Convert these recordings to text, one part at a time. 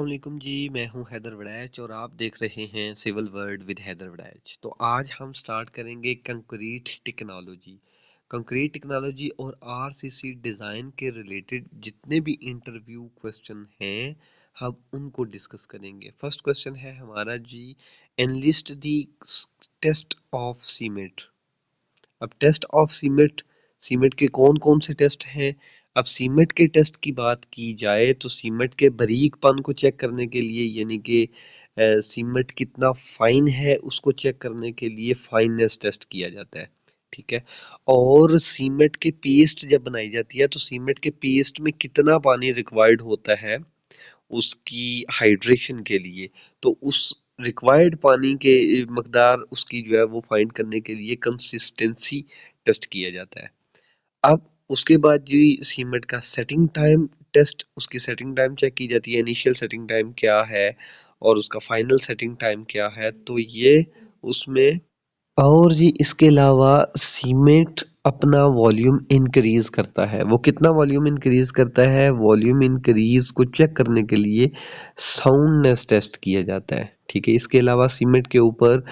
अस्सलामुअलैकुम जी, मैं हूं हैदर वड़ैच और आप देख रहे हैं civil world with Haider Waraich. तो आज हम स्टार्ट करेंगे कंक्रीट टेक्नोलॉजी और आरसीसी डिज़ाइन के रिलेटेड जितने भी इंटरव्यू क्वेश्चन हैं हम उनको डिस्कस करेंगे। फर्स्ट क्वेश्चन है हमारा जी, enlist the test of cement. अब टेस्ट ऑफ सीमेंट, सीमेंट के कौन कौन से टेस्ट हैं? अब सीमेंट के टेस्ट की बात की जाए तो सीमेंट के बारीकपन को चेक करने के लिए, यानी कि सीमेंट कितना फाइन है उसको चेक करने के लिए फाइननेस टेस्ट किया जाता है। ठीक है। और सीमेंट के पेस्ट जब बनाई जाती है तो सीमेंट के पेस्ट में कितना पानी रिक्वायर्ड होता है उसकी हाइड्रेशन के लिए, तो उस रिक्वायर्ड पानी के मकदार उसकी जो है वो फाइंड करने के लिए कंसिस्टेंसी टेस्ट किया जाता है। अब उसके बाद जी सीमेंट का सेटिंग टाइम टेस्ट, उसकी सेटिंग टाइम चेक की जाती है, इनिशियल सेटिंग टाइम क्या है और उसका फाइनल सेटिंग टाइम क्या है, तो ये उसमें। और जी इसके अलावा सीमेंट अपना वॉल्यूम इंक्रीज करता है। वो कितना वॉल्यूम इंक्रीज करता है? वॉल्यूम इंक्रीज को चेक करने के लिए साउंडनेस टेस्ट किया जाता है। ठीक है। इसके अलावा सीमेंट के ऊपर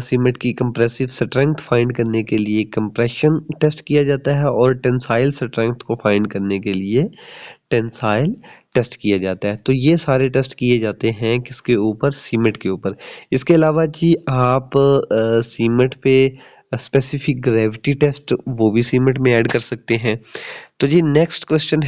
सीमेंट की कंप्रेसिव स्ट्रेंथ फाइंड करने के लिए कंप्रेशन टेस्ट किया जाता है और टेंसाइल स्ट्रेंथ को फाइंड करने के लिए टेंसाइल टेस्ट किया जाता है। तो ये सारे टेस्ट किए जाते हैं किसके ऊपर? सीमेंट के ऊपर। इसके अलावा जी आप सीमेंट पे स्पेसिफिक ग्रेविटी टेस्ट वो भी सीमेंट में ऐड कर सकते हैं। तो जी नेक्स्ट क्वेश्चन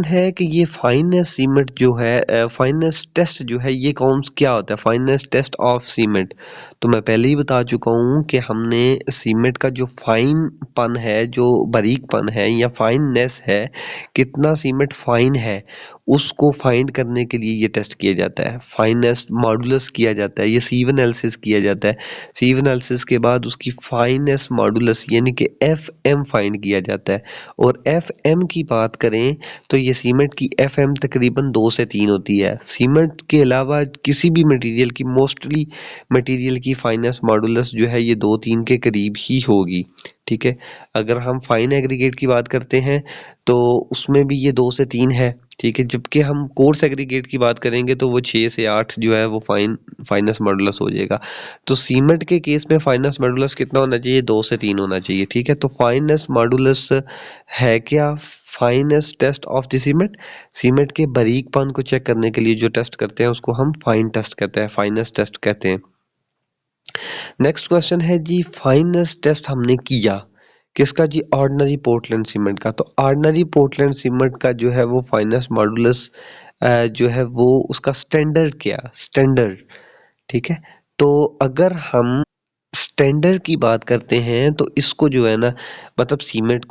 है कि ये फाइननेस सीमेंट जो है, फाइननेस टेस्ट जो है ये क्या होता है? फाइननेस टेस्ट ऑफ सीमेंट, तो मैं पहले ही बता चुका हूँ कि हमने सीमेंट का जो फाइनपन है, जो बारीकपन है या फाइननेस है, कितना सीमेंट फाइन है उसको फाइंड करने के लिए ये टेस्ट किया जाता है। फाइननेस मॉडुलस किया जाता है, ये सीव एनालिसिस किया जाता है। सीव एनालिसिस के बाद उसकी फाइननेस मॉडुलस यानी कि एफ एम फाइंड किया जाता है। और एफ एम की बात करें तो ये सीमेंट की एफ एम तकरीबन 2 से 3 होती है। सीमेंट के अलावा किसी भी मटेरियल की, मोस्टली मटेरियल की फाइनेंस मॉडुलस जो है ये 2-3 के करीब ही होगी। ठीक है। अगर हम फाइन एग्रीगेट की बात करते हैं तो उसमें भी ये 2 से 3 है। ठीक है। जबकि हम कोर्स एग्रीगेट की बात करेंगे तो वो 6 से 8 जो है वो फाइनेंस मॉडुलस हो जाएगा। तो सीमेंट के केस में फाइनेंस मॉडुलस कितना होना चाहिए? 2 से 3 होना चाहिए। ठीक है। तो फाइनेंस मॉडुलस है क्या? Fineness test of the cement, cement के बारीकपन को चेक करने के लिए जो टेस्ट करते हैं उसको हम फाइन टेस्ट कहते हैं, फाइनेंस टेस्ट कहते हैं। नेक्स्ट क्वेश्चन है जी, फाइनेंस टेस्ट हमने किया किसका जी? ऑर्डिनरी पोर्टलैंड सीमेंट का। तो ऑर्डिनरी पोर्टलैंड सीमेंट का जो है वो फाइनेंस मॉडुलस जो है वो उसका स्टैंडर्ड क्या? स्टैंडर्ड। ठीक है। तो अगर हम स्टैंडर्ड की बात करते हैं तो इसको जो है ना, मतलब सीमेंट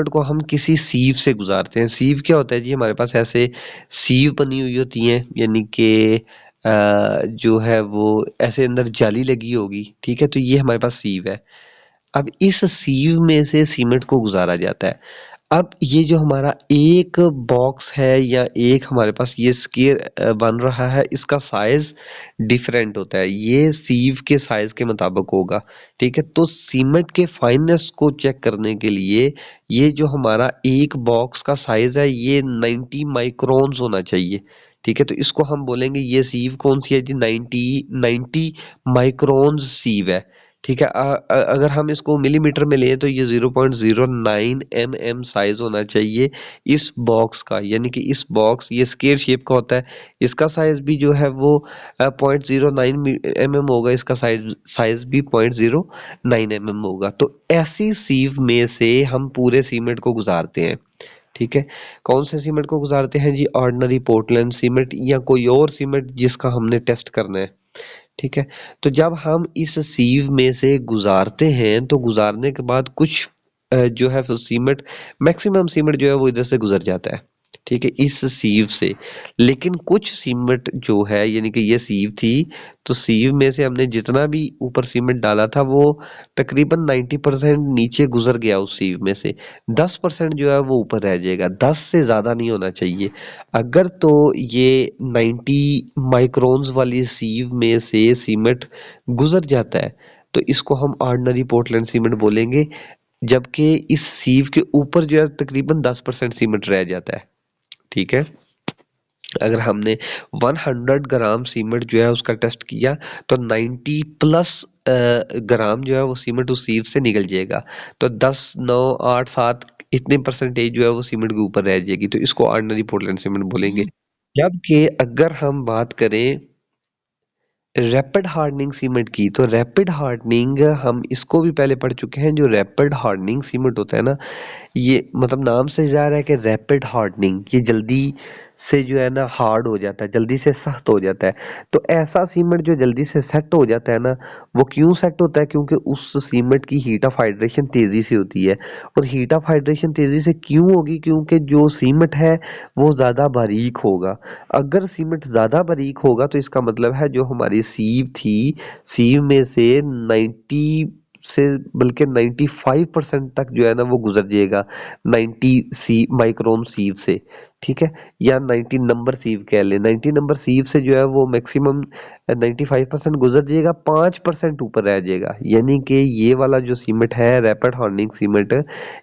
को हम किसी सीव से गुजारते हैं। सीव क्या होता है जी? हमारे पास ऐसे सीव बनी हुई होती हैं, यानी कि जो है वो ऐसे अंदर जाली लगी होगी। ठीक है। तो ये हमारे पास सीव है। अब इस सीव में से सीमेंट को गुजारा जाता है। अब ये जो हमारा एक बॉक्स है या एक हमारे पास ये स्क्वायर बन रहा है, इसका साइज डिफरेंट होता है, ये सीव के साइज के मुताबिक होगा। ठीक है। तो सीमेंट के फाइननेस को चेक करने के लिए ये जो हमारा एक बॉक्स का साइज है ये 90 माइक्रोन्स होना चाहिए। ठीक है। तो इसको हम बोलेंगे ये सीव कौन सी है जी? 90 माइक्रोन्स सीव है। ठीक है। अगर हम इसको मिलीमीटर में लें तो ये 0.09 mm साइज होना चाहिए इस बॉक्स का, यानी कि इस बॉक्स ये स्क्वायर शेप का होता है, इसका साइज भी जो है वो 0.09 mm होगा, इसका साइज भी 0.09 mm होगा। तो ऐसी सीव में से हम पूरे सीमेंट को गुजारते हैं। ठीक है। कौन से सीमेंट को गुजारते हैं जी? ऑर्डिनरी पोर्टलैंड सीमेंट या कोई और सीमेंट जिसका हमने टेस्ट करना है। ठीक है। तो जब हम इस सीव में से गुजारते हैं तो गुजारने के बाद कुछ जो है सीमेंट, मैक्सिमम सीमेंट जो है वो इधर से गुजर जाता है। ठीक है, इस सीव से। लेकिन कुछ सीमेंट जो है, यानी कि ये सीव थी, तो सीव में से हमने जितना भी ऊपर सीमेंट डाला था वो तकरीबन 90% नीचे गुजर गया उस सीव में से। 10% जो है वो ऊपर रह जाएगा, 10 से ज्यादा नहीं होना चाहिए। अगर तो ये 90 माइक्रोन्स वाली सीव में से सीमेंट गुजर जाता है तो इसको हम ऑर्डिनरी पोर्टलैंड सीमेंट बोलेंगे। जबकि इस सीव के ऊपर जो है तकरीबन 10% सीमेंट रह जाता है। ठीक है। अगर हमने 100 ग्राम सीमेंट जो है उसका टेस्ट किया तो 90 प्लस ग्राम जो है वो सीमेंट उस सीव से निकल जाएगा। तो 10, 9, 8, 7 इतने परसेंटेज जो है वो सीमेंट के ऊपर रह जाएगी, तो इसको ऑर्डिनरी पोर्टलैंड सीमेंट बोलेंगे। जबकि अगर हम बात करें रैपिड हार्डनिंग सीमेंट की, तो रैपिड हार्डनिंग हम इसको भी पहले पढ़ चुके हैं। जो रैपिड हार्डनिंग सीमेंट होता है ना, ये मतलब नाम से जा रहा है कि रैपिड हार्डनिंग, ये जल्दी से जो है ना हार्ड हो जाता है, जल्दी से सख्त हो जाता है। तो ऐसा सीमेंट जो जल्दी से सेट हो जाता है ना, वो क्यों सेट होता है? क्योंकि उस सीमेंट की हीट ऑफ हाइड्रेशन तेजी से होती है। और हीट ऑफ हाइड्रेशन तेजी से क्यों होगी? क्योंकि जो सीमेंट है वो ज़्यादा बारीक होगा। अगर सीमेंट ज़्यादा बारीक होगा तो इसका मतलब है जो हमारी सीव थी, सीव में से 90 से बल्कि 95% तक जो है ना वो गुजर जाएगा 90 सी माइक्रोन सीव से, ठीक है? या 90 नंबर सीव कह ले, 90 नंबर सीव से जो है वो मैक्सिमम 95% गुजर जाएगा, 5% ऊपर रह जाएगा। यानी कि ये वाला जो सीमेंट है रैपिड हार्डनिंग सीमेंट,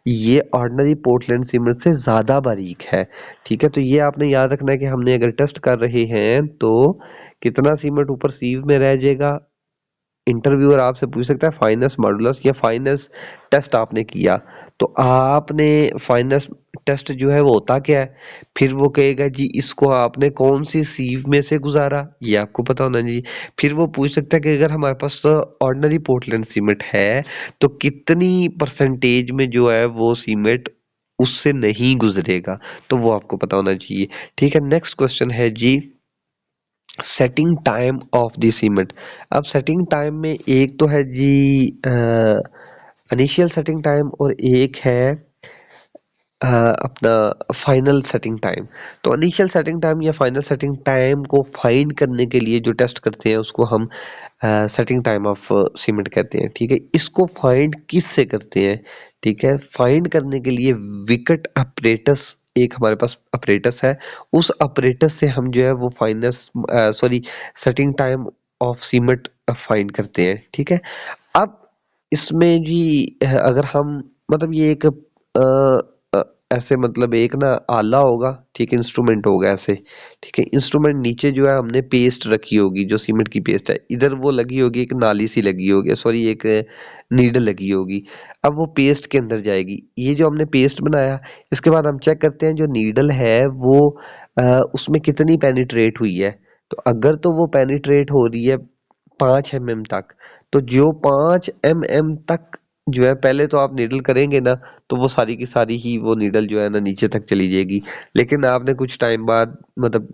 ये ऑर्डिनरी पोर्टलैंड सीमेंट से ज़्यादा बारीक है, ठीक है? तो ये आपने याद रखना है कि हमने अगर टेस्ट कर रहे हैं तो कितना सीमेंट ऊपर सीव में रह जाएगा। इंटरव्यूअर आपसे पूछ सकता है फाइनेंस मॉडुलस या फाइनेंस टेस्ट आपने किया, तो आपने फाइनेंस टेस्ट जो है वो होता क्या है? फिर वो कहेगा जी इसको आपने कौन सी सीव में से गुजारा, ये आपको पता होना जी। फिर वो पूछ सकता है कि अगर हमारे पास ऑर्डिनरी पोर्टलैंड सीमेंट है तो कितनी परसेंटेज में जो है वो सीमेंट उससे नहीं गुजरेगा, तो वो आपको पता होना चाहिए। ठीक है, नेक्स्ट क्वेश्चन है जी setting time of the cement. अब सेटिंग टाइम में एक तो है जी इनिशियल सेटिंग टाइम और एक है अपना फाइनल सेटिंग टाइम। तो इनिशियल सेटिंग टाइम या फाइनल सेटिंग टाइम को फाइंड करने के लिए जो टेस्ट करते हैं उसको हम सेटिंग टाइम ऑफ सीमेंट कहते हैं, ठीक है? इसको फाइंड किस से करते हैं? ठीक है, फाइंड करने के लिए विकेट अपरेटस, एक हमारे पास अपरेटस है, उस अपरेटस से हम जो है वो fineness sorry setting time of cement find करते हैं, ठीक है? अब इसमें जी अगर हम मतलब ये एक ऐसे मतलब एक ना आला होगा, ठीक है, इंस्ट्रूमेंट होगा ऐसे, ठीक है? इंस्ट्रूमेंट नीचे जो है हमने पेस्ट रखी होगी, जो सीमेंट की पेस्ट है, इधर वो लगी होगी, एक नाली सी लगी होगी, सॉरी एक नीडल लगी होगी। अब वो पेस्ट के अंदर जाएगी, ये जो हमने पेस्ट बनाया, इसके बाद हम चेक करते हैं जो नीडल है वो उसमें कितनी पेनिट्रेट हुई है। तो अगर तो वो पेनिट्रेट हो रही है 5 mm तक, तो जो 5 mm तक जो है, पहले तो आप नीडल करेंगे ना तो वो सारी की सारी ही वो नीडल जो है ना नीचे तक चली जाएगी। लेकिन आपने कुछ टाइम बाद मतलब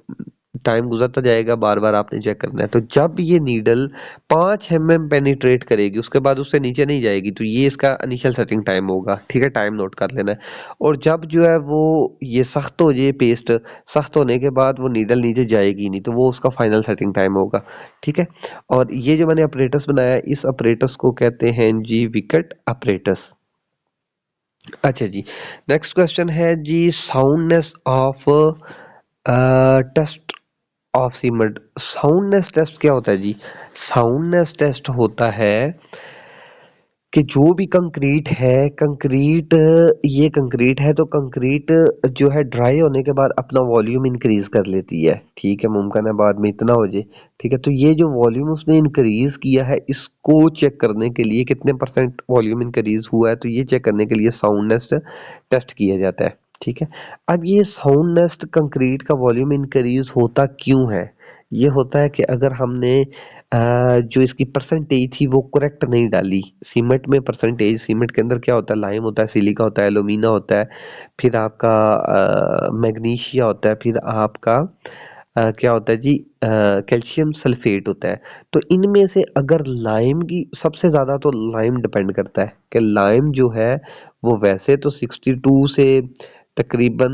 टाइम गुजरता जाएगा, बार बार आपने चेक करना है, तो जब ये नीडल 5 mm पेनिट्रेट करेगी उसके बाद उससे नीचे नहीं जाएगी, तो ये इसका इनिशियल सेटिंग टाइम होगा, ठीक है? टाइम नोट कर लेना है। और जब जो है वो ये सख्त हो जाए पेस्ट, सख्त होने के बाद वो नीडल नीचे जाएगी नहीं, तो वो उसका फाइनल सेटिंग टाइम होगा, ठीक है? और ये जो मैंने अपरेटस बनाया है, इस अपरेटस को कहते हैं जी विकेट अपरेटस। अच्छा जी, नेक्स्ट क्वेश्चन है जी soundness of test of cement. Soundness test क्या होता है जी? साउंडनेस टेस्ट होता है कि जो भी कंक्रीट है, कंक्रीट ये कंक्रीट है तो कंक्रीट जो है ड्राई होने के बाद अपना वॉल्यूम इंक्रीज कर लेती है, ठीक है? मुमकिन है बाद में इतना हो जाए, ठीक है? तो ये जो वॉल्यूम उसने इंक्रीज किया है, इसको चेक करने के लिए कितने परसेंट वॉल्यूम इंक्रीज हुआ है, तो ये चेक करने के लिए साउंडनेस टेस्ट किया जाता है, ठीक है? अब ये साउंडनेस कंक्रीट का वॉल्यूम इंक्रीज होता क्यों है? ये होता है कि अगर हमने जो इसकी परसेंटेज थी वो करेक्ट नहीं डाली। सीमेंट में परसेंटेज, सीमेंट के अंदर क्या होता है, लाइम होता है, सिलिका होता है, एलुमिना होता है, फिर आपका मैग्नीशिया होता है, फिर आपका क्या होता है जी कैल्शियम सल्फेट होता है। तो इनमें से अगर लाइम की सबसे ज़्यादा तो लाइम डिपेंड करता है कि लाइम जो है वो वैसे तो 62 से तकरीबन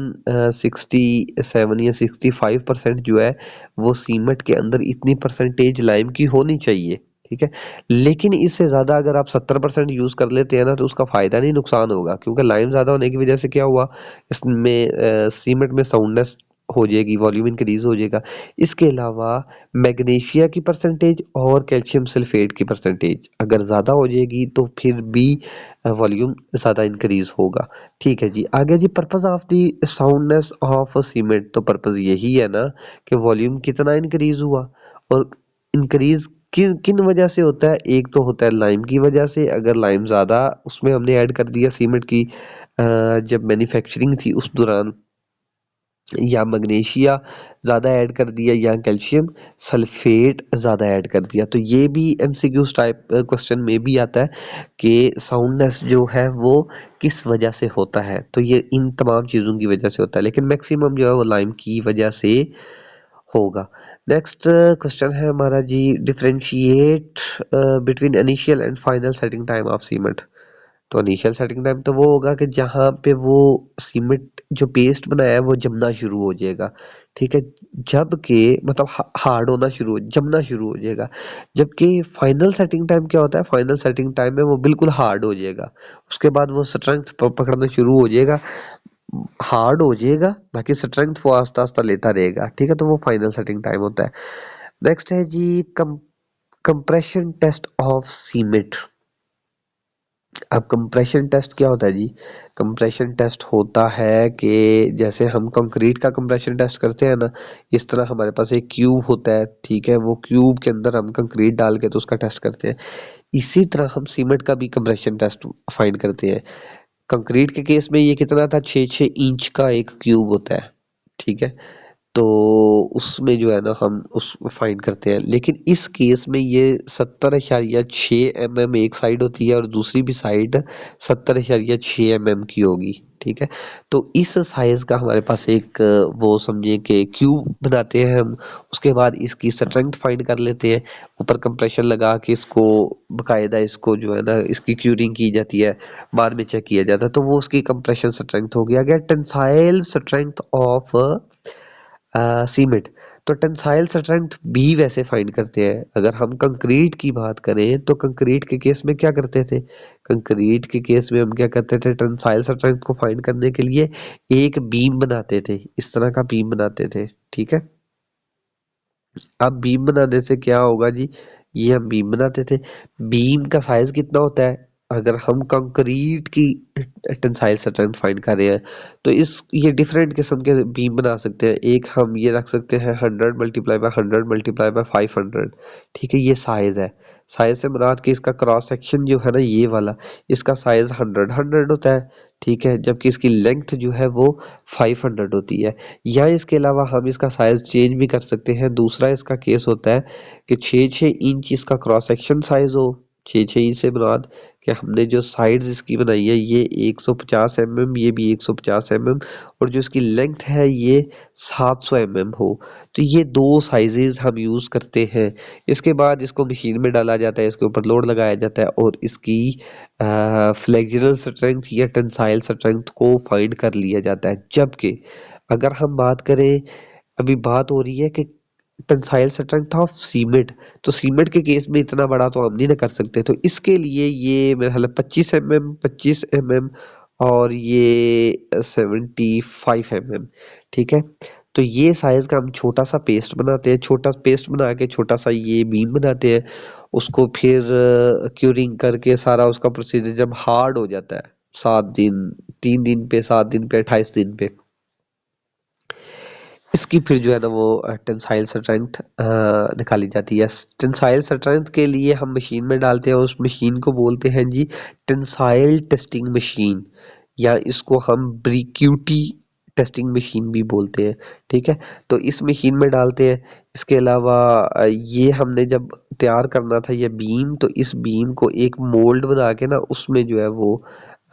67 या 65% जो है वो सीमेंट के अंदर इतनी परसेंटेज लाइम की होनी चाहिए, ठीक है? लेकिन इससे ज़्यादा अगर आप 70% यूज़ कर लेते हैं ना तो उसका फ़ायदा नहीं नुकसान होगा, क्योंकि लाइम ज़्यादा होने की वजह से क्या हुआ, इसमें सीमेंट में साउंडनेस हो जाएगी, वॉल्यूम इंक्रीज हो जाएगा। इसके अलावा मैग्नीशिया की परसेंटेज और कैल्शियम सल्फेट की परसेंटेज अगर ज़्यादा हो जाएगी तो फिर भी वॉल्यूम ज़्यादा इंक्रीज होगा। ठीक है जी। आगे जी, purpose of the soundness of cement, तो पर्पस यही है ना कि वॉल्यूम कितना इंक्रीज हुआ, और इंक्रीज किन किन वजह से होता है। एक तो होता है लाइम की वजह से, अगर लाइम ज़्यादा उसमें हमने ऐड कर दिया सीमेंट की जब मैन्युफैक्चरिंग थी उस दौरान, या मैग्नीशिया ज़्यादा ऐड कर दिया, या कैल्शियम सल्फेट ज़्यादा ऐड कर दिया। तो ये भी एमसीक्यूज टाइप क्वेश्चन में भी आता है कि साउंडनेस जो है वो किस वजह से होता है। तो ये इन तमाम चीज़ों की वजह से होता है, लेकिन मैक्सिमम जो है वो लाइम की वजह से होगा। नेक्स्ट क्वेश्चन है हमारा जी, differentiate between initial and final setting time of cement. तो इनिशियल सेटिंग टाइम तो वो होगा कि जहाँ पे वो सीमेंट जो पेस्ट बनाया है वो जमना शुरू हो जाएगा। ठीक है, जबकि मतलब हार्ड होना शुरू जमना शुरू हो जाएगा। जबकि फाइनल सेटिंग टाइम क्या होता है, फाइनल सेटिंग टाइम में वो बिल्कुल हार्ड हो जाएगा, उसके बाद वो स्ट्रेंथ पकड़ना शुरू हो जाएगा, हार्ड हो जाएगा, बाकी स्ट्रेंथ वो आस्ता आस्ता लेता रहेगा। ठीक है, तो वो फाइनल सेटिंग टाइम होता है। नेक्स्ट है जी, कंप्रेशन टेस्ट ऑफ सीमेंट। अब कंप्रेशन टेस्ट क्या होता है जी? कंप्रेशन टेस्ट होता है कि जैसे हम कंक्रीट का कंप्रेशन टेस्ट करते हैं ना, इस तरह हमारे पास एक क्यूब होता है। ठीक है, वो क्यूब के अंदर हम कंक्रीट डाल के तो उसका टेस्ट करते हैं। इसी तरह हम सीमेंट का भी कंप्रेशन टेस्ट फाइंड करते हैं। कंक्रीट के केस में ये कितना था, 6-6 इंच का एक क्यूब होता है। ठीक है, तो उसमें जो है ना हम उस फाइंड करते हैं, लेकिन इस केस में ये 70.6 mm एक साइड होती है और दूसरी भी साइड 70.6 mm की होगी। ठीक है, तो इस साइज का हमारे पास एक वो समझिए कि क्यूब बनाते हैं हम। उसके बाद इसकी स्ट्रेंथ फाइंड कर लेते हैं, ऊपर कंप्रेशन लगा के इसको बकायदा इसको जो है ना इसकी क्यूरिंग की जाती है, बाद में चेक किया जाता है, तो वो उसकी कंप्रेशन स्ट्रेंथ हो गया। Tensile strength of cement. तो टेंसाइल स्ट्रेंथ भी वैसे फाइंड करते हैं। अगर हम कंक्रीट की बात करें तो कंक्रीट के केस में क्या करते थे, कंक्रीट के केस में हम क्या करते थे, टेंसाइल स्ट्रेंथ को फाइंड करने के लिए एक बीम बनाते थे, इस तरह का बीम बनाते थे। ठीक है, अब बीम बनाने से क्या होगा जी, ये हम बीम बनाते थे, बीम का साइज कितना होता है, अगर हम कंक्रीट की टेंसाइल स्ट्रेंथ फाइंड कर रहे हैं तो इस ये डिफरेंट किस्म के बीम बना सकते हैं। एक हम ये रख सकते हैं 100 × 100 × 500। ठीक है, ये साइज है। साइज से मुराद कि इसका क्रॉस सेक्शन जो है ना ये वाला, इसका साइज 100 होता है। ठीक है, जबकि इसकी लेंथ जो है वो 500 होती है। या इसके अलावा हम इसका साइज चेंज भी कर सकते हैं। दूसरा इसका केस होता है कि 6-6 इंच इसका क्रॉस सेक्शन साइज हो। 6-6 इंच से मुराद कि हमने जो साइड्स इसकी बनाई है ये 150 mm, ये भी 150 mm, और जो इसकी लेंथ है ये 700 mm हो। तो ये दो साइजेस हम यूज़ करते हैं। इसके बाद इसको मशीन में डाला जाता है, इसके ऊपर लोड लगाया जाता है और इसकी फ्लेक्सुरल स्ट्रेंथ या टेंसाइल स्ट्रेंथ को फाइंड कर लिया जाता है। जबकि अगर हम बात करें, अभी बात हो रही है कि टेंसाइल स्ट्रेंथ ऑफ सीमेंट, तो सीमेंट के केस में इतना बड़ा तो हम नहीं ना कर सकते, तो इसके लिए ये मेरा ख्याल है 25 mm और ये 75 mm। ठीक है, तो ये साइज का हम छोटा सा पेस्ट बनाते हैं, छोटा पेस्ट बना के छोटा सा ये बीम बनाते हैं, उसको फिर क्यूरिंग करके सारा उसका प्रोसीजर जब हार्ड हो जाता है 7 दिन, 3 दिन पे, 7 दिन पे, 28 दिन पे, इसकी फिर जो है ना वो टेंसाइल स्ट्रेंथ निकाली जाती है। टेंसाइल स्ट्रेंथ के लिए हम मशीन में डालते हैं, उस मशीन को बोलते हैं जी टेंसाइल टेस्टिंग मशीन, या इसको हम ब्रिक्यूटी टेस्टिंग मशीन भी बोलते हैं। ठीक है, तो इस मशीन में डालते हैं। इसके अलावा ये हमने जब तैयार करना था ये बीम, तो इस बीम को एक मोल्ड बना के ना उसमें जो है वो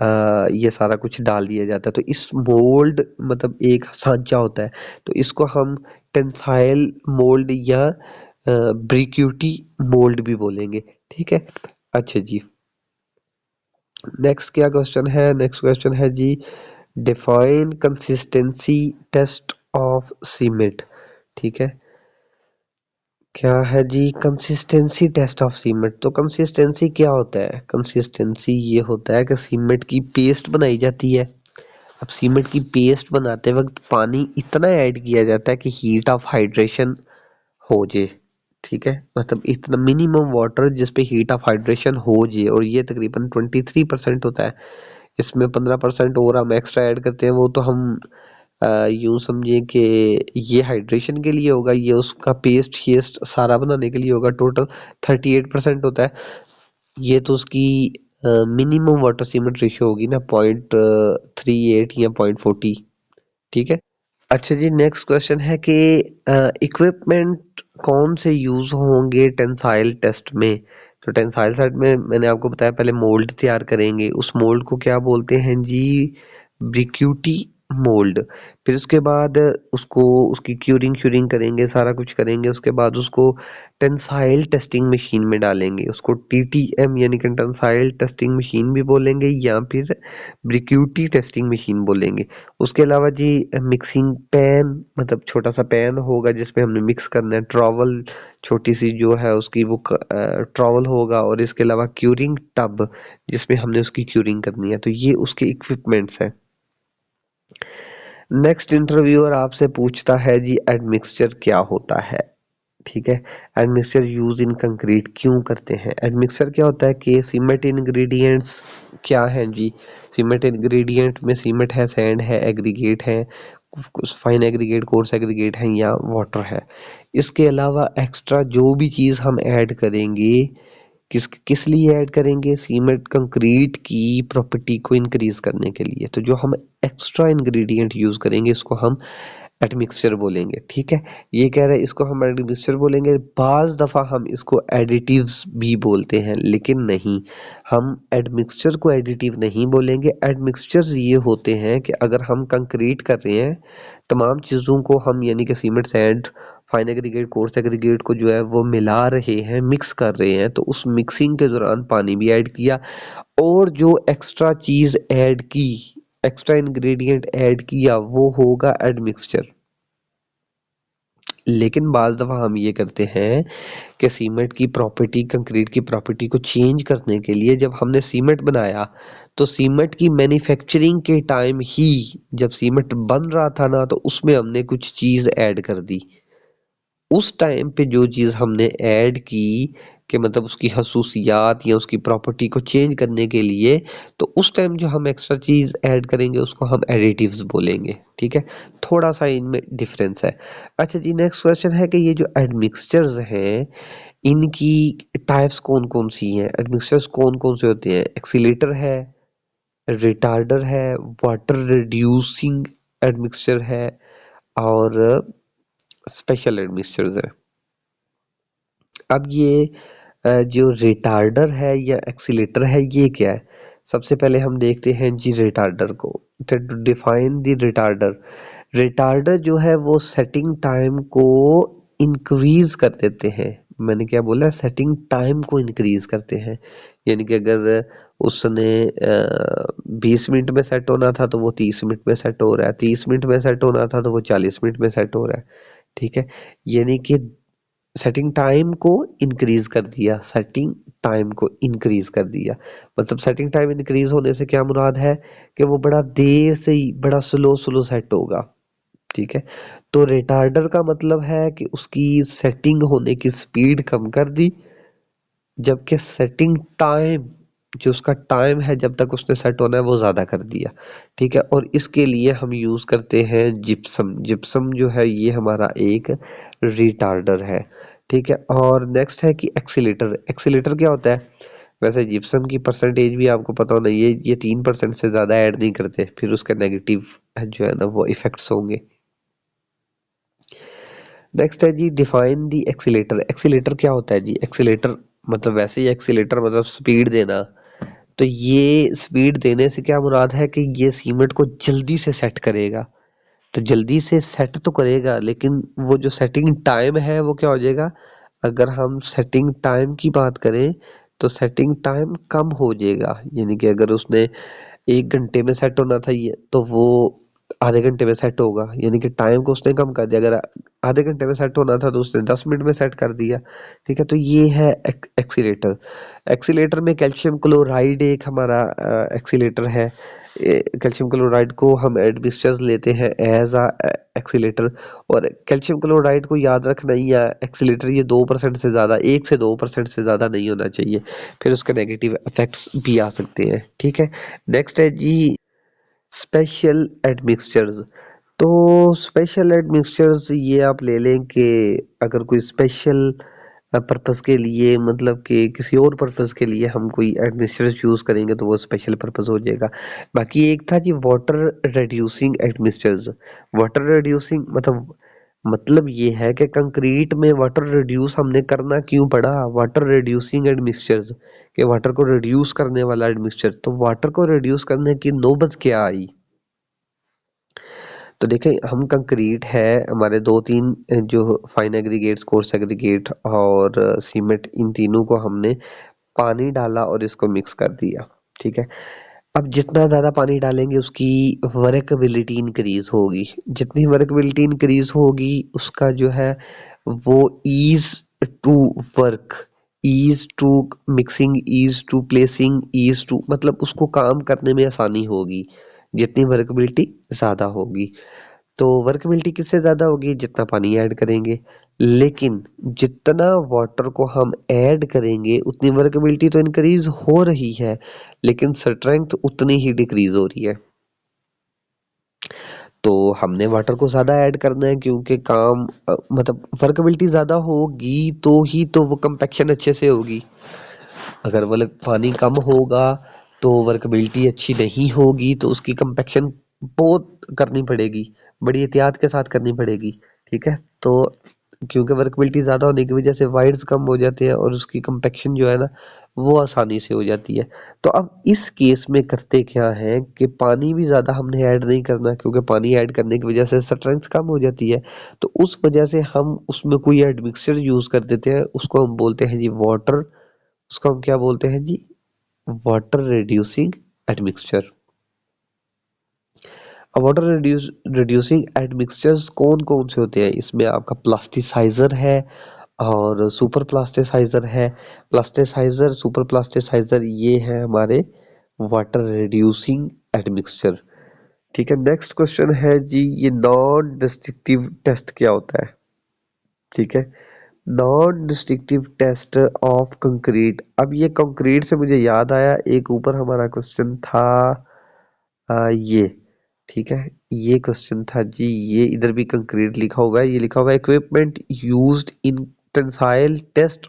ये सारा कुछ डाल दिया जाता है। तो इस मोल्ड मतलब एक सांचा होता है, तो इसको हम टेंसाइल मोल्ड या ब्रिक्यूटी मोल्ड भी बोलेंगे। ठीक है, अच्छा जी। नेक्स्ट क्या क्वेश्चन है, नेक्स्ट क्वेश्चन है जी, define consistency test of cement. ठीक है, क्या है जी कंसिस्टेंसी टेस्ट ऑफ सीमेंट। तो कंसिस्टेंसी क्या होता है, कंसिस्टेंसी ये होता है कि सीमेंट की पेस्ट बनाई जाती है, अब सीमेंट की पेस्ट बनाते वक्त पानी इतना ऐड किया जाता है कि हीट ऑफ हाइड्रेशन हो जाए, ठीक है, मतलब इतना मिनिमम वाटर जिस पे हीट ऑफ हाइड्रेशन हो जाए, और ये तकरीबन 23% होता है। इसमें 15% और हम एक्स्ट्रा ऐड करते हैं, वो तो हम यूं समझे कि ये हाइड्रेशन के लिए होगा, ये उसका पेस्ट शेस्ट सारा बनाने के लिए होगा। टोटल 38% होता है। ये तो उसकी मिनिमम वाटर सीमेंट रेशियो होगी ना, 0.38 या 0.40, ठीक है। अच्छा जी, नेक्स्ट क्वेश्चन है कि इक्विपमेंट कौन से यूज होंगे टेंसाइल टेस्ट में। तो टेंसाइल सेट में मैंने आपको बताया, पहले मोल्ड तैयार करेंगे। उस मोल्ड को क्या बोलते हैं जी, ब्रिक्यूटी मोल्ड। फिर उसके बाद उसको उसकी क्यूरिंग श्यूरिंग करेंगे, सारा कुछ करेंगे। उसके बाद उसको टेंसाइल टेस्टिंग मशीन में डालेंगे। उसको टीटीएम यानी कि टेंसाइल टेस्टिंग मशीन भी बोलेंगे, या फिर ब्रिक्यूटी टेस्टिंग मशीन बोलेंगे। उसके अलावा जी मिक्सिंग पैन, मतलब छोटा सा पैन होगा जिसमें हमने मिक्स करना है। ट्रॉवल छोटी सी जो है उसकी वो ट्रॉवल होगा। और इसके अलावा क्यूरिंग टब जिसमें हमने उसकी क्यूरिंग करनी है। तो ये उसके इक्विपमेंट्स हैं। नेक्स्ट इंटरव्यूअर आपसे पूछता है जी एडमिक्सचर क्या होता है, ठीक है। एडमिक्सचर यूज इन कंक्रीट क्यों करते हैं। एडमिक्सचर क्या होता है कि सीमेंट इंग्रेडिएंट्स क्या हैं जी। सीमेंट इंग्रेडिएंट में सीमेंट है, सैंड है, एग्रीगेट है, फाइन एग्रीगेट, कोर्स एग्रीगेट है, या वाटर है। इसके अलावा एक्स्ट्रा जो भी चीज़ हम ऐड करेंगे, किस किस लिए ऐड करेंगे, सीमेंट कंक्रीट की प्रॉपर्टी को इंक्रीज करने के लिए। तो जो हम एक्स्ट्रा इंग्रेडिएंट यूज करेंगे इसको हम एडमिक्सचर बोलेंगे, ठीक है। ये कह रहे हैं इसको हम एडमिक्सचर बोलेंगे। बाज दफा हम इसको एडिटिव्स भी बोलते हैं, लेकिन नहीं, हम एडमिक्सचर को एडिटिव नहीं बोलेंगे। एडमिक्सचर्स ये होते हैं कि अगर हम कंक्रीट कर रहे हैं, तमाम चीज़ों को हम यानी कि cement, sand, fine aggregate, coarse aggregate को जो है वो मिला रहे हैं, मिक्स कर रहे हैं, तो उस मिक्सिंग के दौरान पानी भी ऐड किया, और जो एक्स्ट्रा चीज़ ऐड की, एक्स्ट्रा इंग्रेडिएंट ऐड किया, वो होगा एडमिक्सचर। लेकिन बाज़ दफ़ा हम ये करते हैं कि सीमेंट की प्रॉपर्टी, कंक्रीट की प्रॉपर्टी को चेंज करने के लिए जब हमने सीमेंट बनाया, तो सीमेंट की मैन्युफैक्चरिंग के टाइम ही जब सीमेंट बन रहा था ना, तो उसमें हमने कुछ चीज़ ऐड कर दी। उस टाइम पे जो चीज़ हमने ऐड की कि मतलब उसकी खसूसियात या उसकी प्रॉपर्टी को चेंज करने के लिए, तो उस टाइम जो हम एक्स्ट्रा चीज़ ऐड करेंगे उसको हम एडिटिव्स बोलेंगे, ठीक है। थोड़ा सा इनमें डिफरेंस है। अच्छा जी, नेक्स्ट क्वेश्चन है कि ये जो एडमिक्सचर्स हैं इनकी टाइप्स कौन कौन सी हैं। एडमिक्सचर्स कौन कौन से होते हैं। एक्सीलेटर है, रिटार्डर है, वाटर रिड्यूसिंग एडमिक्सचर है, और स्पेशल एडमिक्सचर्स है। अब ये जो रिटार्डर है या एक्सीलेटर है, ये क्या है। सबसे पहले हम देखते हैं जी रिटार्डर को। To define the retarder, retarder जो है वो सेटिंग टाइम को इंक्रीज कर देते हैं। मैंने क्या बोला, सेटिंग टाइम को इंक्रीज करते हैं। यानी कि अगर उसने 20 मिनट में सेट होना था तो वो 30 मिनट में सेट हो रहा है, 30 मिनट में सेट होना था तो वो 40 मिनट में सेट हो रहा है, ठीक है। यानी कि सेटिंग टाइम को इंक्रीज कर दिया, सेटिंग टाइम को इंक्रीज कर दिया। मतलब सेटिंग टाइम इंक्रीज होने से क्या मुराद है कि वो बड़ा देर से ही बड़ा स्लो स्लो सेट होगा, ठीक है। तो रिटार्डर का मतलब है कि उसकी सेटिंग होने की स्पीड कम कर दी, जबकि सेटिंग टाइम, जो उसका टाइम है जब तक उसने सेट होना है, वो ज़्यादा कर दिया, ठीक है। और इसके लिए हम यूज़ करते हैं जिप्सम। जिप्सम जो है ये हमारा एक रिटार्डर है, ठीक है। और नेक्स्ट है कि एक्सीलेटर। एक्सीलेटर क्या होता है। वैसे जिप्सम की परसेंटेज भी आपको पता होना, ये 3% से ज़्यादा ऐड नहीं करते, फिर उसके नेगेटिव जो है ना वो इफेक्ट्स होंगे। नेक्स्ट है जी डिफाइन दी एक्सीलेटर। एक्सीलेटर क्या होता है जी। एक्सीलेटर मतलब वैसे ही एक्सीलेटर मतलब स्पीड देना। तो ये स्पीड देने से क्या मुराद है कि ये सीमेंट को जल्दी से सेट करेगा। तो जल्दी से सेट तो करेगा, लेकिन वो जो सेटिंग टाइम है वो क्या हो जाएगा। अगर हम सेटिंग टाइम की बात करें तो सेटिंग टाइम कम हो जाएगा। यानी कि अगर उसने 1 घंटे में सेट होना था ये, तो वो आधे घंटे में सेट होगा, यानी कि टाइम को उसने कम कर दिया। अगर आधे घंटे में सेट होना था तो उसने 10 मिनट में सेट कर दिया। ठीक है, तो ये है एक्सीलेटर। एक्सीलेटर में कैल्शियम क्लोराइड एक हमारा एक्सीलेटर है। कैल्शियम क्लोराइड को हम एडमिक्सचर्स लेते हैं एज अ एक्सीलेटर। और कैल्शियम क्लोराइड को याद रखना ही है एक्सीलेटर, ये 2% से ज़्यादा, 1 से 2% से ज़्यादा नहीं होना चाहिए, फिर उसके नेगेटिव इफेक्ट्स भी आ सकते हैं। ठीक है, नेक्स्ट है जी स्पेशल एडमिक्सचर्स। तो स्पेशल एडमिक्सचर्स ये आप ले लें कि अगर कोई स्पेशल पर्पस के लिए, मतलब कि किसी और पर्पस के लिए हम कोई एडमिक्सचर्स यूज़ करेंगे तो वो स्पेशल पर्पस हो जाएगा। बाकी एक था जी water reducing admixtures. Water reducing मतलब ये है कि कंक्रीट में वाटर रिड्यूस हमने करना क्यों पड़ा, वाटर रिड्यूसिंग एडमिक्सचर्स, कि वाटर को रिड्यूस करने वाला एडमिक्सचर। तो वाटर को रिड्यूस करने की नौबत क्या आई? तो देखें, हम कंक्रीट है हमारे दो तीन जो फाइन एग्रीगेट्स, कोर्स एग्रीगेट और सीमेंट, इन तीनों को हमने पानी डाला और इसको मिक्स कर दिया। ठीक है, अब जितना ज़्यादा पानी डालेंगे उसकी वर्कबिलिटी इंक्रीज होगी। जितनी वर्कबिलिटी इंक्रीज होगी उसका जो है वो ease to work, ease to mixing, ease to placing, ease to मतलब उसको काम करने में आसानी होगी जितनी वर्कबिलिटी ज़्यादा होगी। तो वर्कबिलिटी किससे ज़्यादा होगी? जितना पानी ऐड करेंगे। लेकिन जितना वाटर को हम ऐड करेंगे उतनी वर्कबिलिटी तो इंक्रीज हो रही है, लेकिन स्ट्रेंथ उतनी ही डिक्रीज हो रही है। तो हमने वाटर को ज़्यादा ऐड करना है क्योंकि काम मतलब वर्कबिलिटी ज़्यादा होगी तो ही तो वो कंपैक्शन अच्छे से होगी। अगर मतलब पानी कम होगा तो वर्कबिलिटी अच्छी नहीं होगी, तो उसकी कंपैक्शन बहुत करनी पड़ेगी, बड़ी एहतियात के साथ करनी पड़ेगी। ठीक है, तो क्योंकि वर्कबिलिटी ज़्यादा होने की वजह से वाइड्स कम हो जाते हैं और उसकी कंपैक्शन जो है ना वो आसानी से हो जाती है। तो अब इस केस में करते क्या है कि पानी भी ज़्यादा हमने ऐड नहीं करना, क्योंकि पानी ऐड करने की वजह से स्ट्रेंथ कम हो जाती है। तो उस वजह से हम उसमें कोई एडमिक्सचर यूज़ कर देते हैं, उसको हम बोलते हैं जी वाटर, उसको हम क्या बोलते हैं जी? Water reducing admixture. अब वाटर रिड्यूसिंग एडमिक्सचर्स कौन कौन से होते हैं? इसमें आपका प्लास्टिसाइजर है और सुपर प्लास्टिसाइजर है। प्लास्टिसाइजर, सुपर प्लास्टिसाइजर ये है हमारे वाटर रिड्यूसिंग एडमिक्सचर। ठीक है, नेक्स्ट क्वेश्चन है जी ये नॉन डिस्ट्रक्टिव टेस्ट क्या होता है? ठीक है, non destructive test of concrete. अब ये कंक्रीट से मुझे याद आया, एक ऊपर हमारा क्वेश्चन था ये। ठीक है, ये क्वेश्चन था जी, ये इधर भी कंक्रीट लिखा हुआ है, ये लिखा हुआ है equipment used in tensile test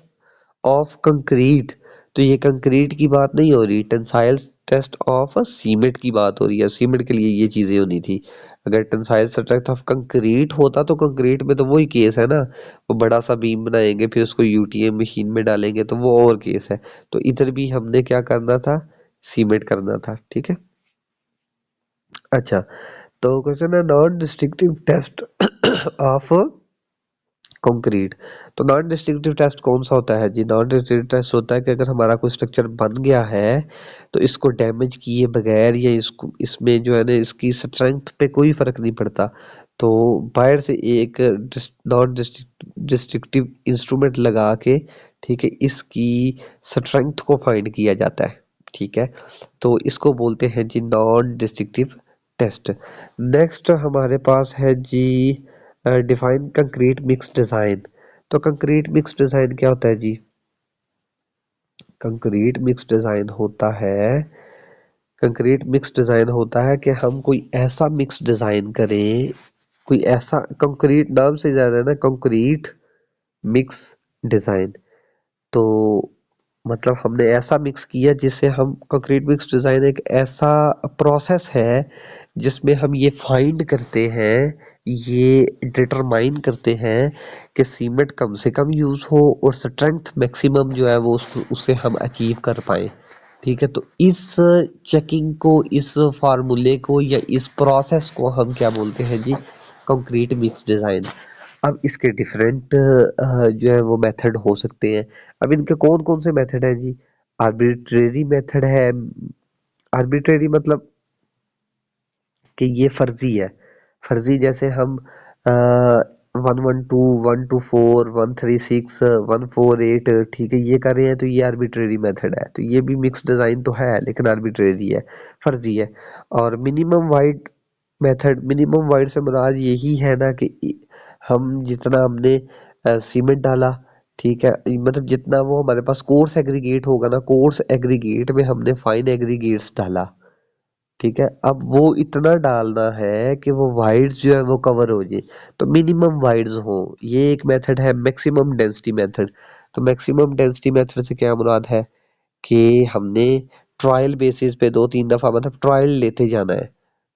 of concrete. तो ये कंक्रीट की बात नहीं हो रही, टेंसाइल टेस्ट ऑफ सीमेंट की बात हो रही है। सीमेंट के लिए ये चीजें होनी थी। अगर टेंसाइल स्ट्रेंथ ऑफ कंक्रीट होता तो कंक्रीट में तो वही केस है ना, वो बड़ा सा बीम बनाएंगे फिर उसको यूटीएम मशीन में डालेंगे तो वो और केस है। तो इधर भी हमने क्या करना था? सीमेंट करना था। ठीक है, अच्छा, तो क्वेश्चन है non destructive test of concrete. तो नॉन डिस्ट्रक्टिव टेस्ट कौन सा होता है जी? नॉन डिस्ट्रक्टिव टेस्ट होता है कि अगर हमारा कोई स्ट्रक्चर बन गया है तो इसको डैमेज किए बगैर या इसको इसमें जो है ना इसकी स्ट्रेंथ पे कोई फर्क नहीं पड़ता, तो बाहर से एक नॉन डिस्ट्रक्टिव इंस्ट्रूमेंट लगा के, ठीक है, इसकी स्ट्रेंथ को फाइंड किया जाता है। ठीक है, तो इसको बोलते हैं जी नॉन डिस्ट्रक्टिव टेस्ट। नेक्स्ट हमारे पास है जी डिफाइन कंक्रीट मिक्स डिजाइन। तो कंक्रीट मिक्स डिजाइन क्या होता है जी? कंक्रीट मिक्स डिजाइन होता है, कंक्रीट मिक्स डिजाइन होता है कि हम कोई ऐसा मिक्स डिजाइन करें, कोई ऐसा, कंक्रीट नाम से ज्यादा है ना, कंक्रीट मिक्स डिजाइन। तो मतलब हमने ऐसा मिक्स किया जिससे हम, कंक्रीट मिक्स डिजाइन एक ऐसा प्रोसेस है जिसमें हम ये फाइंड करते हैं, ये डिटरमाइन करते हैं कि सीमेंट कम से कम यूज हो और स्ट्रेंथ मैक्सिमम जो है वो उससे हम अचीव कर पाए। ठीक है, तो इस चेकिंग को, इस फार्मूले को या इस प्रोसेस को हम क्या बोलते हैं जी? Concrete mix design. अब इसके डिफरेंट जो है वो मेथड हो सकते हैं। अब इनके कौन कौन से मेथड है जी? आर्बिट्रेरी मेथड है। आर्बिट्रेरी मतलब कि ये फर्जी है, फर्जी जैसे हम 112, 124, 136, 148, ठीक है, ये कर रहे हैं तो ये आर्बिट्रेरी मेथड है। तो ये भी मिक्स डिज़ाइन तो है लेकिन आर्बिट्रेरी है, फर्जी है। और minimum wide method, minimum wide से मुराद यही है ना कि हम जितना हमने सीमेंट डाला, ठीक है, मतलब जितना वो हमारे पास कोर्स एग्रीगेट होगा ना, कोर्स एग्रीगेट में हमने फाइन एग्रीगेट्स डाला, ठीक है, अब वो इतना डालना है कि वो वाइड्स जो है वो कवर हो जाए, तो मिनिमम वाइड्स हो। ये एक मेथड है मैक्सिमम डेंसिटी मेथड। तो मैक्सिमम डेंसिटी मेथड से क्या मुराद है कि हमने ट्रायल बेसिस पे दो तीन दफा मतलब ट्रायल लेते जाना है,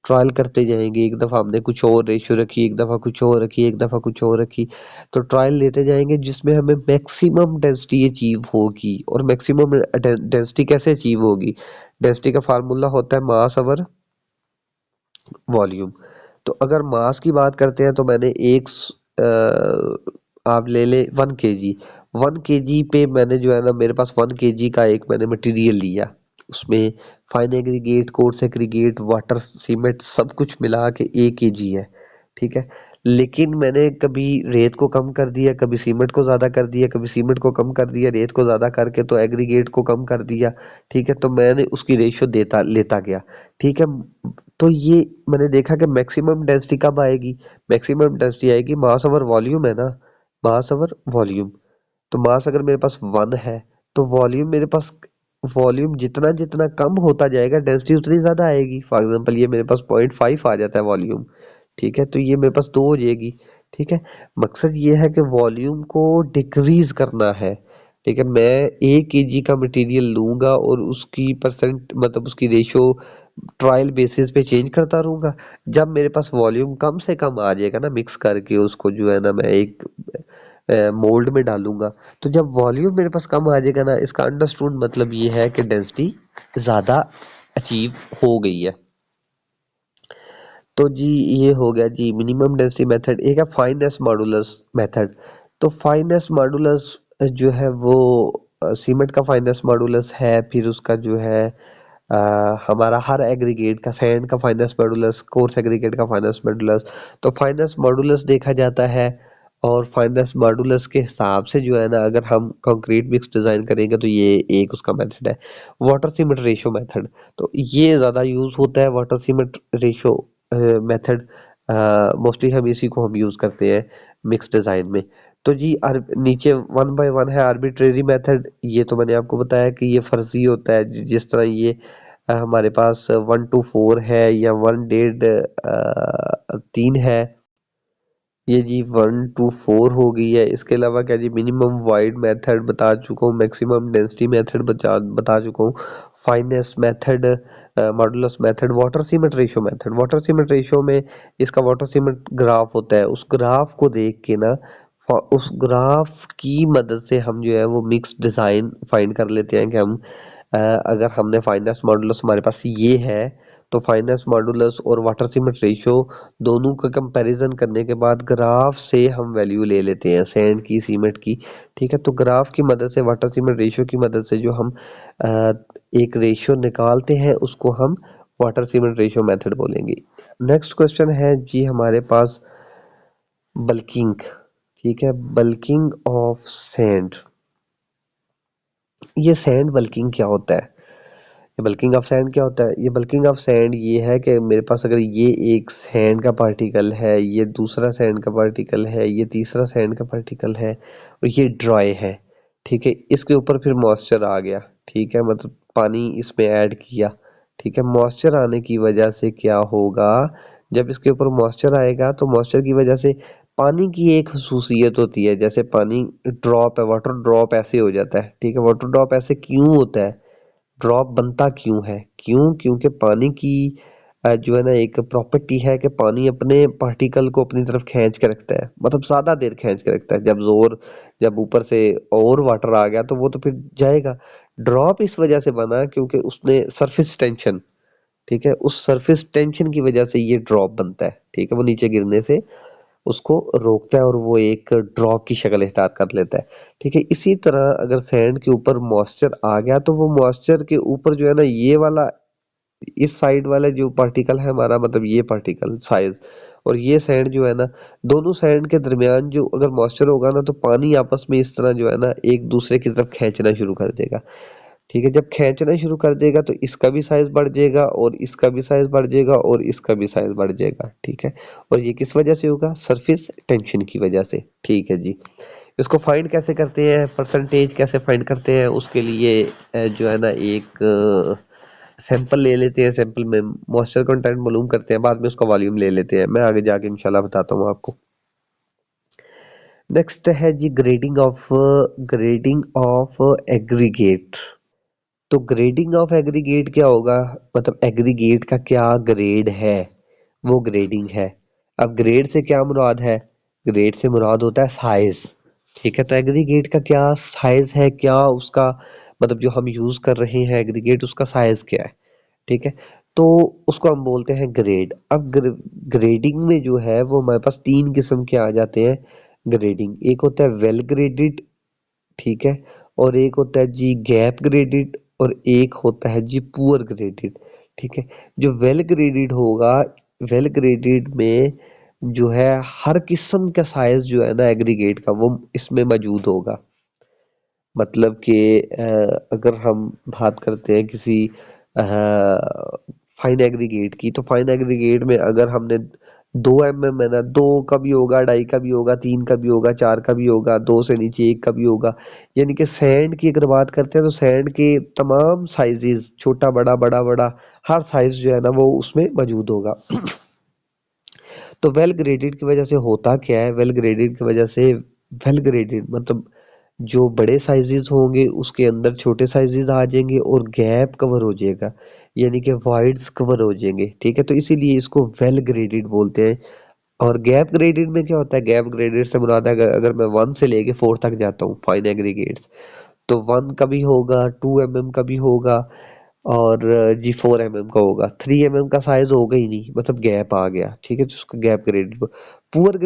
ट्रायल करते जाएंगे, एक दफा हमने कुछ और रेशियो रखी, एक दफा कुछ और रखी, एक दफा कुछ और रखी, तो ट्रायल लेते जाएंगे जिसमें हमें मैक्सिमम डेंसिटी अचीव होगी। और मैक्सिमम डेंसिटी कैसे अचीव होगी? डेंसिटी का फार्मूला होता है मास ओवर वॉल्यूम। तो अगर मास की बात करते हैं तो मैंने आप ले ले 1 kg, 1 kg पे मैंने जो है ना, मेरे पास 1 kg का एक मैंने मटेरियल लिया, उसमें fine aggregate, coarse aggregate, water, cement सब कुछ मिला के 1 kg है, ठीक है। लेकिन मैंने कभी रेत को कम कर दिया, कभी सीमेंट को ज़्यादा कर दिया, कभी सीमेंट को कम कर दिया, रेत को ज़्यादा करके तो एग्रीगेट को कम कर दिया, ठीक है, तो मैंने उसकी रेशियो देता लेता गया, ठीक है। तो ये मैंने देखा कि मैक्सिमम डेंसिटी कब आएगी? मैक्सिमम डेंसिटी आएगी मास ओवर वॉल्यूम है ना, मास ओवर वॉल्यूम। तो मास अगर मेरे पास 1 है तो वॉल्यूम मेरे पास, वॉल्यूम जितना जितना कम होता जाएगा डेंसिटी उतनी ज़्यादा आएगी। फॉर एग्जांपल ये मेरे पास 0.5 आ जाता है वॉल्यूम, ठीक है, तो ये मेरे पास 2 हो जाएगी, ठीक है। मकसद ये है कि वॉल्यूम को डिक्रीज करना है, ठीक है। मैं 1 kg का मटेरियल लूंगा और उसकी परसेंट मतलब उसकी रेशो ट्रायल बेसिस पे चेंज करता रहूंगा। जब मेरे पास वॉल्यूम कम से कम आ जाएगा ना, मिक्स करके उसको जो है ना मैं एक मोल्ड में डालूंगा, तो जब वॉल्यूम मेरे पास कम आ जाएगा ना, इसका अंडरस्टूड मतलब ये है कि डेंसिटी ज़्यादा अचीव हो गई है। तो जी ये हो गया जी मिनिमम डेंसिटी मेथड। एक है फाइनेस्ट मॉडुलस मेथड। तो फाइनेस्ट मॉडुलस जो है वो सीमेंट का फाइनेस्ट मॉडुलस है, फिर उसका जो है हमारा हर एग्रीगेट का, सैंड का फाइनेस्ट मॉडुलस, कोर्स एग्रीगेट का फाइनेस्ट मॉडुलस। तो फाइनेस्ट मॉडुलस देखा जाता है, और फाइनेस्ट मॉडुलस के हिसाब से जो है ना, अगर हम कंक्रीट मिक्स डिज़ाइन करेंगे तो ये एक उसका मेथड है। वाटर सीमेंट रेशियो मेथड, तो ये ज़्यादा यूज़ होता है water cement ratio method. Mostly हम इसी को हम यूज़ करते हैं मिक्स डिज़ाइन में। तो जी नीचे 1 बाय 1 है आर्बिट्रेरी मेथड। ये तो मैंने आपको बताया कि ये फर्जी होता है, जिस तरह ये हमारे पास 1 to 4 है या 1 1.5 3 है, ये जी 1 to 4 हो गई है। इसके अलावा क्या जी, मिनिमम वाइड मेथड बता चुका हूँ, मैक्सिमम डेंसिटी मेथड बता चुका हूँ, finest method, modulus method, water cement ratio method. Water cement ratio में इसका वाटर सीमेंट ग्राफ होता है, उस ग्राफ को देख के ना, उस ग्राफ की मदद से हम जो है वो मिक्स डिज़ाइन फाइंड कर लेते हैं कि हम अगर हमने फाइनेस्ट मॉडुलस हमारे पास ये है, तो फाइनेस्ट मॉडुलस और वाटर सीमेंट रेशियो दोनों का कंपैरिजन करने के बाद ग्राफ से हम वैल्यू ले लेते हैं सैंड की, सीमेंट की, ठीक है। तो ग्राफ की मदद से, वाटर सीमेंट रेशियो की मदद से जो हम अ, एक रेशियो निकालते हैं, उसको हम वाटर सीमेंट रेशियो मेथड बोलेंगे। नेक्स्ट क्वेश्चन है जी हमारे पास बल्किंग, ठीक है, बल्किंग ऑफ सैंड। ये सैंड बल्किंग क्या होता है? ये बल्किंग ऑफ सैंड क्या होता है? ये बल्किंग ऑफ सैंड ये है कि मेरे पास अगर ये एक सैंड का पार्टिकल है, ये दूसरा सैंड का पार्टिकल है, ये तीसरा सैंड का पार्टिकल है, और ये ड्राई है, ठीक है, इसके ऊपर फिर मॉइस्चर आ गया, ठीक है, मतलब पानी इसमें ऐड किया, ठीक है। मॉइस्चर आने की वजह से क्या होगा, जब इसके ऊपर मॉइस्चर आएगा तो मॉइस्चर की वजह से पानी की एक खसूसियत होती है, जैसे पानी ड्रॉप है, वाटर ड्रॉप ऐसे हो जाता है, ठीक है। वाटर ड्रॉप ऐसे क्यों होता है, ड्रॉप बनता क्यों है? क्यों? क्योंकि पानी की जो है ना एक प्रॉपर्टी है कि पानी अपने पार्टिकल को अपनी तरफ खींच के रखता है, मतलब ज़्यादा देर खींच के रखता है। जब ऊपर से और वाटर आ गया तो वो तो फिर जाएगा। ड्रॉप इस वजह से बना क्योंकि उसने सरफेस टेंशन, ठीक है, उस सरफेस टेंशन की वजह से ये ड्रॉप बनता है, ठीक है, वो नीचे गिरने से उसको रोकता है और वो एक ड्रॉप की शक्ल इख्तियार कर लेता है, ठीक है। इसी तरह अगर सैंड के ऊपर मॉइस्चर आ गया तो वो मॉइस्चर के ऊपर जो है ना, ये वाला, इस साइड वाला जो पार्टिकल है हमारा, मतलब ये पार्टिकल साइज, और ये सैंड जो है ना, दोनों सैंड के दरमियान जो अगर मॉइस्चर होगा ना, तो पानी आपस में इस तरह जो है ना एक दूसरे की तरफ खींचना शुरू कर देगा। ठीक है, जब खींचना शुरू कर देगा तो इसका भी साइज बढ़ जाएगा और इसका भी साइज बढ़ जाएगा और इसका भी साइज बढ़ जाएगा। ठीक है, और ये किस वजह से होगा? सरफेस टेंशन की वजह से। ठीक है जी। इसको फाइंड कैसे करते हैं, परसेंटेज कैसे फाइंड करते हैं, उसके लिए जो है ना एक सैंपल ले लेते हैं। सैंपल में मॉइस्चर कंटेंट मालूम करते हैं, बाद में उसका वॉल्यूम ले लेते हैं। मैं आगे जाके इंशाल्लाह बताता हूँ आपको। नेक्स्ट है जी ग्रेडिंग ऑफ एग्रीगेट। तो ग्रेडिंग ऑफ एग्रीगेट क्या होगा? मतलब एग्रीगेट का क्या ग्रेड है, वो ग्रेडिंग है। अब ग्रेड से क्या मुराद है? ग्रेड से मुराद होता है साइज। ठीक है, तो एग्रीगेट का क्या साइज है, क्या उसका मतलब जो हम यूज कर रहे हैं एग्रीगेट, उसका साइज क्या है? ठीक है, तो उसको हम बोलते हैं ग्रेड। अब ग्रेडिंग में जो है वो हमारे पास तीन किस्म के आ जाते हैं ग्रेडिंग। एक होता है वेल ग्रेडेड, ठीक है, और एक होता है जी गैप ग्रेडेड, और एक होता है जी पुअर ग्रेडेड। ठीक है, जो वेल ग्रेडेड होगा, वेल ग्रेडेड में जो है हर किस्म का साइज जो है ना एग्रीगेट का, वो इसमें मौजूद होगा। मतलब कि अगर हम बात करते हैं किसी फाइन एग्रीगेट की, तो फाइन एग्रीगेट में अगर हमने 2 mm है ना, 2 का भी होगा, 2.5 का भी होगा, 3 का भी होगा, 4 का भी होगा, 2 से नीचे 1 का भी होगा। यानी कि सैंड की अगर बात करते हैं तो सैंड के तमाम साइजेस, छोटा बड़ा बड़ा बड़ा, हर साइज जो है ना वो उसमें मौजूद होगा। तो वेल ग्रेडेड की वजह से होता क्या है? वेल ग्रेडेड की वजह से, वेल ग्रेडेड मतलब जो बड़े साइजेस होंगे उसके अंदर छोटे साइजेस आ जाएंगे और गैप कवर हो जाएगा, यानी कि वाइड्स कवर हो जाएंगे। ठीक है, तो इसीलिए इसको वेल ग्रेडेड बोलते हैं। और गैप ग्रेडेड में क्या होता है? गैप ग्रेडेड से मुराद है अगर मैं 1 से लेके 4 तक जाता हूँ फाइन एग्रीगेट्स, तो 1 का भी होगा, 2 mm का भी होगा, और जी 4 mm का होगा। 3 mm का साइज होगा ही नहीं, मतलब गैप आ गया। ठीक है, तो उसको गैप ग्रेडेड। पुअर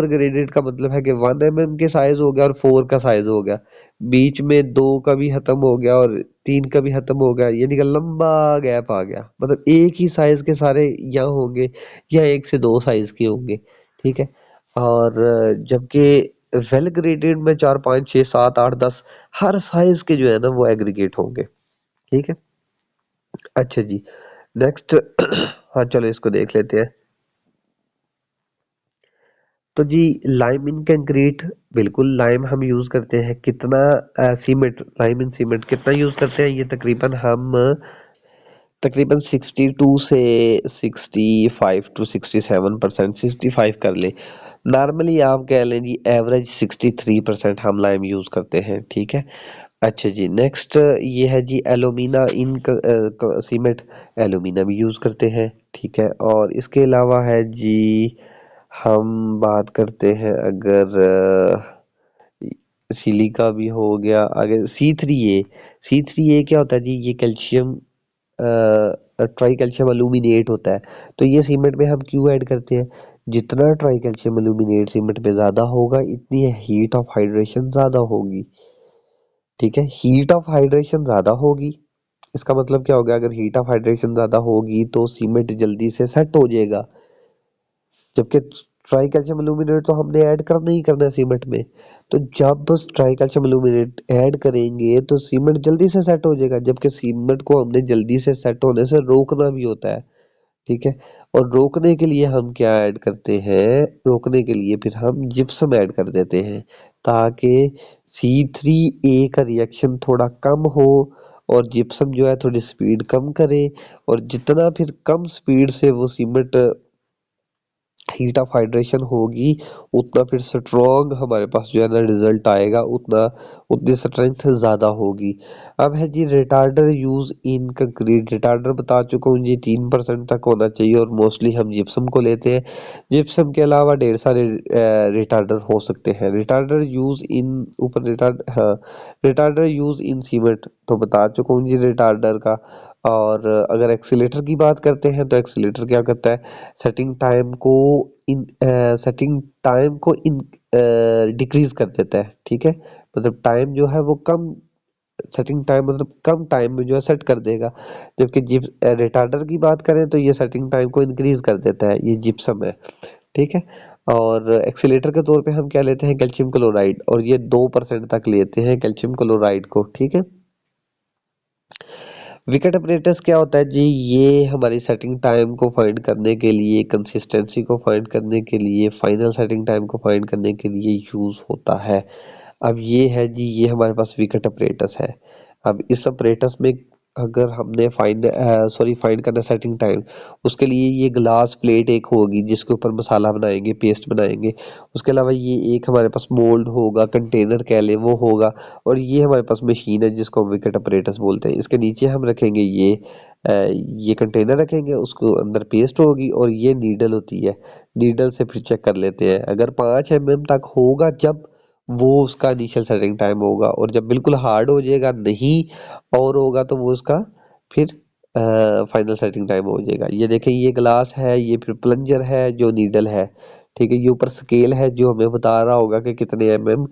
ग्रेडेड का मतलब है कि 1 mm के साइज हो गया और 4 का साइज हो गया, बीच में 2 का भी खत्म हो गया और 3 का भी खत्म हो गया, यानी कि लंबा गैप आ गया। मतलब एक ही साइज के सारे यहाँ होंगे या 1 से 2 साइज के होंगे। ठीक है, और जबकि वेल ग्रेडेड में 4 5 6 7 8 10 हर साइज के जो है ना वो एग्रीगेट होंगे। ठीक है, अच्छा जी। नेक्स्ट हाँ, चलो इसको देख लेते हैं। तो जी लाइम इन कंक्रीट, बिल्कुल लाइम हम यूज करते हैं कितना? सीमेंट, लाइम इन सीमेंट कितना यूज करते हैं? ये तकरीबन 62 से 65 टू 67%, 65 कर ले। नॉर्मली आप कह लें जी एवरेज 63% हम लाइम यूज करते हैं। ठीक है, अच्छा जी। नेक्स्ट ये है जी एलुमिना इन सीमेंट, एलुमिना भी यूज करते हैं। ठीक है, और इसके अलावा है जी, हम बात करते हैं अगर सिलिका भी हो गया। अगर सी थ्री ए क्या होता है जी? ये कैल्शियम ट्राई कैल्शियम अलूमिनेट होता है। तो ये सीमेंट में हम क्यों ऐड करते हैं? जितना ट्राई कैल्शियम अलूमिनेट सीमेंट में ज़्यादा होगा, इतनी हीट ऑफ हाइड्रेशन ज़्यादा होगी। ठीक है, हीट ऑफ हाइड्रेशन ज़्यादा होगी, इसका मतलब क्या होगा? अगर हीट ऑफ हाइड्रेशन ज़्यादा होगी तो सीमेंट जल्दी से सेट हो जाएगा। जबकि ट्राई कैल्शियम अलूमिनेट तो हमने ऐड करना ही करना है सीमेंट में। तो जब ट्राई कैल्शियम अलूमिनेट ऐड करेंगे तो सीमेंट जल्दी से सेट हो जाएगा, जबकि सीमेंट को हमने जल्दी से सेट होने से रोकना भी होता है। ठीक है, और रोकने के लिए हम क्या ऐड करते हैं? रोकने के लिए फिर हम जिप्सम ऐड कर देते हैं, ताकि C3A का रिएक्शन थोड़ा कम हो और जिप्सम जो है थोड़ी स्पीड कम करे। और जितना फिर कम स्पीड से वो सीमेंट हीट ऑफ हाइड्रेशन होगी, उतना फिर स्ट्रॉन्ग हमारे पास जो है ना रिजल्ट आएगा, उतना उतनी स्ट्रेंथ ज़्यादा होगी। अब है जी retarder use in concrete. Retarder बता चुका हूँ जी 3% तक होना चाहिए, और मोस्टली हम जिप्सम को लेते हैं। जिप्सम के अलावा ढेर सारे रिटार्डर हो सकते हैं। रिटार्डर यूज इन ऊपर रिटार्ड हाँ, रिटार्डर यूज इन सीमेंट तो बता चुका हूँ जी रिटार्डर का। और अगर एक्सीलेटर की बात करते हैं तो एक्सीलेटर क्या करता है? सेटिंग टाइम को सेटिंग टाइम को इन डिक्रीज कर देता है। ठीक है, मतलब टाइम जो है वो कम सेटिंग टाइम मतलब कम टाइम में जो है सेट कर देगा। जबकि जिप रिटार्डर की बात करें तो ये सेटिंग टाइम को इंक्रीज कर देता है, ये जिप्सम है, ठीक है। और एक्सीलेटर के तौर पे हम क्या लेते हैं, कैल्शियम क्लोराइड, और ये 2% तक लेते हैं कैल्शियम क्लोराइड को, ठीक है। विकेट अपरेटस क्या होता है जी, ये हमारी सेटिंग टाइम को फाइंड करने के लिए, कंसिस्टेंसी को फाइंड करने के लिए, फाइनल सेटिंग टाइम को फाइंड करने के लिए यूज होता है। अब ये है जी, ये हमारे पास विकेट अपरेटस है। अब इस अपरेटस में अगर हमने फाइंड करना सेटिंग टाइम, उसके लिए ये ग्लास प्लेट एक होगी जिसके ऊपर मसाला बनाएंगे, पेस्ट बनाएंगे। उसके अलावा ये एक हमारे पास मोल्ड होगा, कंटेनर कह लें वो होगा, और ये हमारे पास मशीन है जिसको हम विकेट अपरेटस बोलते हैं। इसके नीचे हम रखेंगे ये कंटेनर रखेंगे, उसको अंदर पेस्ट होगी, और ये नीडल होती है। नीडल से फिर चेक कर लेते हैं, अगर 5 mm तक होगा जब, वो उसका इनिशियल सेटिंग टाइम होगा, और जब बिल्कुल हार्ड हो जाएगा नहीं और होगा तो वो उसका फिर फाइनल सेटिंग टाइम हो जाएगा। ये देखें, ये ग्लास है, ये फिर प्लंजर है जो नीडल है, ठीक है। ये ऊपर स्केल है जो हमें बता रहा होगा कि कितने mm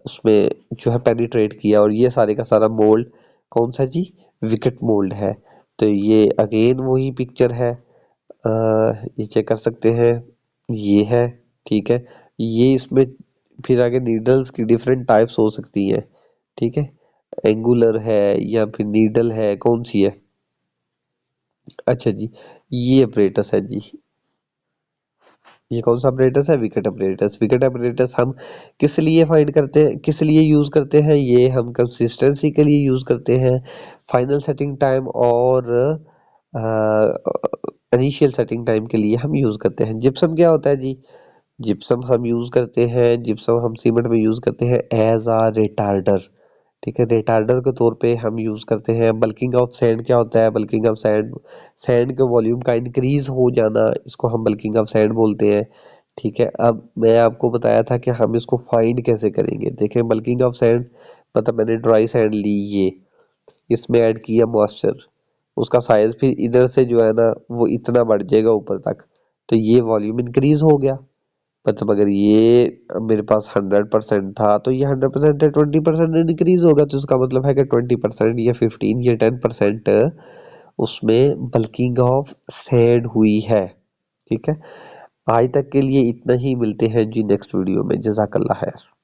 उसमें जो है पेनिट्रेट किया, और ये सारे का सारा मोल्ड कौन सा जी, विकेट मोल्ड है। तो ये अगेन वही पिक्चर है, ये चेक कर सकते हैं, ये है, ठीक है। ये इसमें फिर आगे नीडल्स की डिफरेंट टाइप्स हो सकती हैं, ठीक है। एंगुलर है या फिर नीडल है, कौन सी है? अच्छा जी, ये अपरेटस है जी। ये कौन सा अपरेटस है? Wicket apparatus. विकेट अपरेटस हम किस लिए फाइंड करते हैं, किस लिए यूज करते हैं? ये हम कंसिस्टेंसी के लिए यूज करते हैं, फाइनल सेटिंग टाइम और इनिशियल सेटिंग टाइम के लिए हम यूज करते हैं। जिप्सम क्या होता है जी? जिप्सम हम यूज करते हैं, जिप्सम हम सीमेंट में यूज करते हैं एज आ रिटार्डर, ठीक है। रिटार्डर के तौर पे हम यूज करते हैं। बल्किंग ऑफ सैंड क्या होता है? बल्किंग ऑफ सैंड, सैंड के वॉल्यूम का इंक्रीज हो जाना, इसको हम बल्किंग ऑफ सैंड बोलते हैं, ठीक है। अब मैं आपको बताया था कि हम इसको फाइंड कैसे करेंगे। देखें, बल्किंग ऑफ सैंड मतलब मैंने ड्राई सैंड ली, ये इसमें ऐड किया मॉइस्चर, उसका साइज फिर इधर से जो है ना वो इतना बढ़ जाएगा ऊपर तक, तो ये वॉल्यूम इंक्रीज हो गया। मतलब अगर ये मेरे पास 100% था तो ये 100% है, 20% इंक्रीज होगा, तो इसका मतलब है कि 20% या 15 या 10% उसमें बल्किंग ऑफ सैंड हुई है, ठीक है। आज तक के लिए इतना ही, मिलते हैं जी नेक्स्ट वीडियो में। जज़ाकल्लाह खैर।